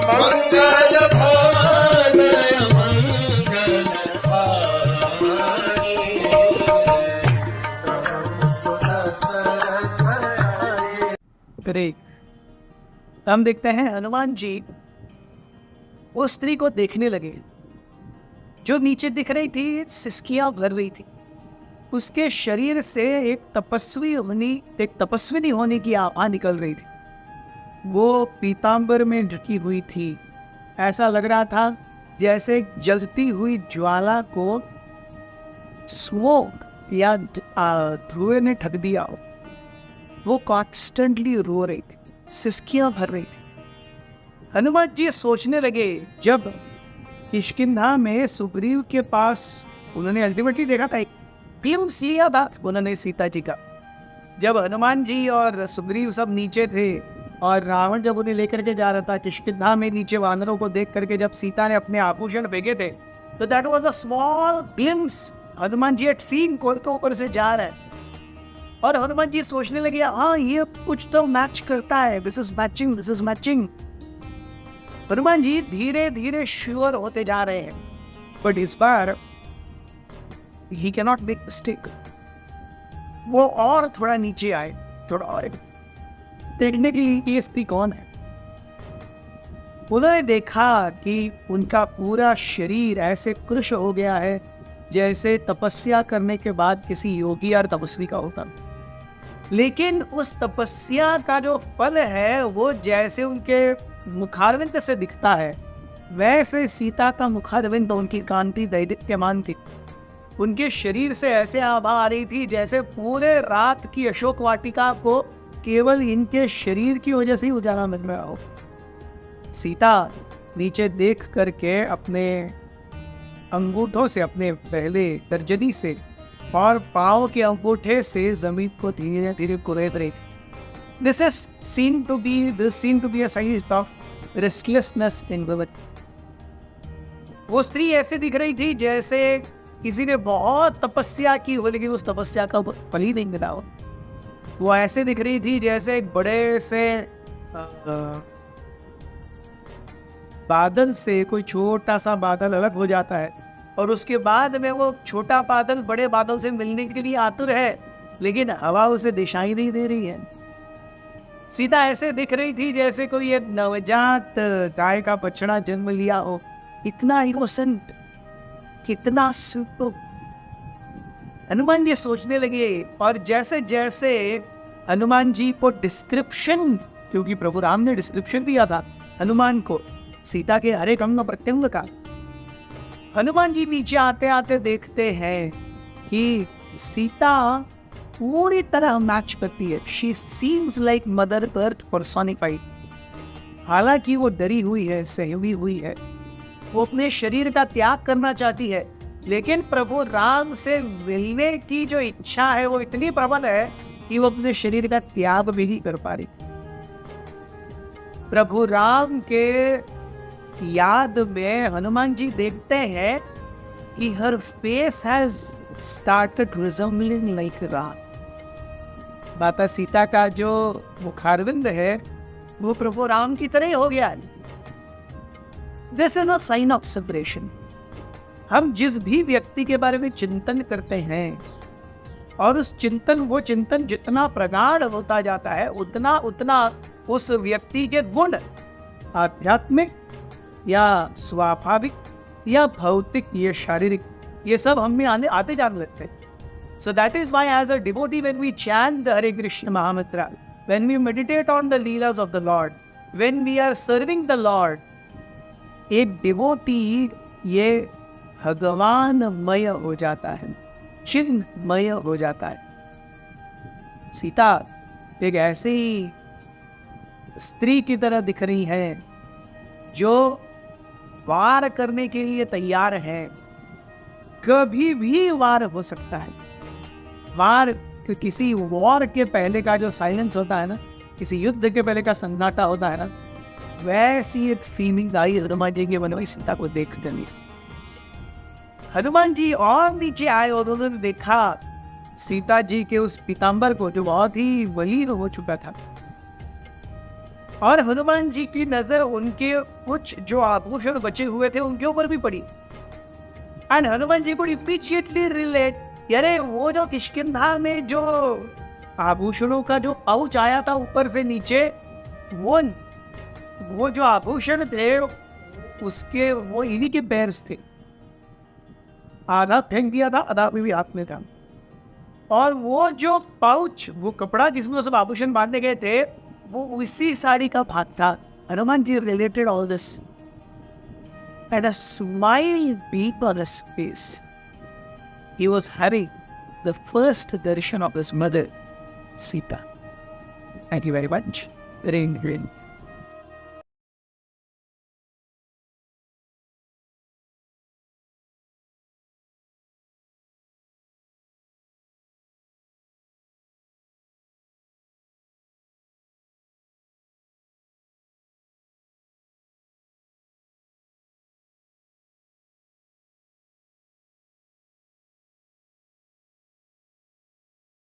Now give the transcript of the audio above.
मंगल भवन मंगल हारी। ग्रेट। हम देखते हैं हनुमान जी वो स्त्री को देखने लगे जो नीचे दिख रही थी, सिसकियां भर रही थी। उसके शरीर से एक तपस्विनी होने की आभा निकल रही थी। वो पीतांबर में ढकी हुई थी। ऐसा लग रहा था जैसे जलती हुई ज्वाला को स्मोक या धुएं ने ढक दिया हो। वो कॉन्स्टेंटली रो रही थी, सिसकियां भर रही थी। हनुमान जी सोचने लगे, जब किष्किंधा में सुग्रीव के पास उन्होंने अल्टीमेटली देखा था, एक ग्लिम्प्स लिया था उन्होंने सीता जी का। जब हनुमान जी और सुग्रीव सब नीचे थे और रावण जब उन्हें लेकर के जा रहा था किष्किंधा में, नीचे वानरों को देख करके जब सीता ने अपने आभूषण फेंके थे, तो that was a small glimpse. Hanuman ji at scene कोई तो ऊपर से जा रहा है और हनुमान जी सोचने लगे, हाँ ये कुछ तो मैच करता है, this is matching, this is matching. Hanuman ji धीरे धीरे श्योर होते जा रहे हैं, बट इस बार he can not make mistake. वो और थोड़ा नीचे आए, थोड़ा और देखने के लिए ये स्त्री कौन है। उन्होंने देखा कि उनका पूरा शरीर ऐसे कृश हो गया है जैसे तपस्या करने के बाद किसी योगी और तपस्वी का होता। लेकिन उस तपस्या का जो फल है वो जैसे उनके मुखारविंद से दिखता है, वैसे सीता का मुखारविंद उनकी कांति दैदिप्यमान थी। उनके शरीर से ऐसे आभा आ रही थी जैसे पूरे रात की अशोक वाटिका को केवल इनके शरीर की वजह से ही उजाला मिल रहा हो। सीता नीचे देख करके अपने अंगूठों से, अपने पहले तर्जनी से और पाँव के अंगूठे से जमीन को धीरे धीरे कुरेद रही थी। This seemed to be a sign of restlessness in women. वो स्त्री ऐसे दिख रही थी जैसे किसी ने बहुत तपस्या की हो लेकिन उस तपस्या का फल ही नहीं मिला हो। वो ऐसे दिख रही थी जैसे एक बड़े से बादल से कोई छोटा सा बादल अलग हो जाता है और उसके बाद में वो छोटा बादल बड़े बादल से मिलने के लिए आतुर है, लेकिन हवा उसे दिशाई नहीं दे रही है। सीता ऐसे दिख रही थी जैसे कोई एक नवजात गाय का बछड़ा जन्म लिया हो। इतना इनोसेंट, कितना सिंपल। हनुमान जी सोचने लगे और जैसे जैसे हनुमान जी को डिस्क्रिप्शन, क्योंकि प्रभु राम ने डिस्क्रिप्शन दिया था हनुमान को सीता के हर एक अंग प्रत्यंग का, हनुमान जी नीचे आते आते देखते हैं कि सीता पूरी तरह मैच करती है। She seems like mother earth personified. हालांकि वो डरी हुई है, सहमी हुई है, वो अपने शरीर का त्याग करना चाहती है, लेकिन प्रभु राम से मिलने की जो इच्छा है वो इतनी प्रबल है कि वो अपने शरीर का त्याग भी नहीं कर पा रही। प्रभु राम के याद में हनुमान जी देखते हैं कि हर face has started resembling like Ram. माता सीता का जो मुखारविंद है वो प्रभु राम की तरह हो गया है। This is a sign of separation. हम जिस भी व्यक्ति के बारे में चिंतन करते हैं और वो चिंतन जितना प्रगाढ़ होता जाता है उतना उतना उस व्यक्ति के गुण, आध्यात्मिक या स्वाभाविक या भौतिक या शारीरिक, ये सब हम में आते जाने लगते हैं। So that is why as a devotee, when we chant the Hare Krishna Mahamantra, when we meditate on the Leelas of the Lord, when we are serving the Lord, एक devotee ये भगवानमय हो जाता है, चिन्हमय हो जाता है। सीता एक ऐसी स्त्री की तरह दिख रही है जो वार करने के लिए तैयार है। कभी भी वार हो सकता है। वार, किसी वॉर के पहले का जो साइलेंस होता है ना, किसी युद्ध के पहले का सन्नाटा होता है ना, वैसी एक फीलिंग आई हनुमान जी के मन में सीता को देख कर। हनुमान जी और नीचे आए और उन्होंने देखा सीता जी के उस पीतांबर को जो बहुत ही वलीन हो चुका था, और हनुमान जी की नजर उनके कुछ जो आभूषण बचे हुए थे उनके ऊपर भी पड़ी। एंड हनुमान जी को इमीडिएटली रिलेट, अरे वो जो किष्किंधा में जो आभूषणों का जो पाउच आया था ऊपर से नीचे, वो जो आभूषण थे उसके वो इन्हीं के पैर थे। आधा फेंक दिया था, आधा अभी भी हाथ में था। और वो जो पाउच, वो कपड़ा जिसमें सब आभूषण बांधे गए थे, वो उसी साड़ी का भाग था। Hanuman ji related all this and a smile beat on his face. He was having the first darshan of his mother, Sita. Thank you very much. Very, very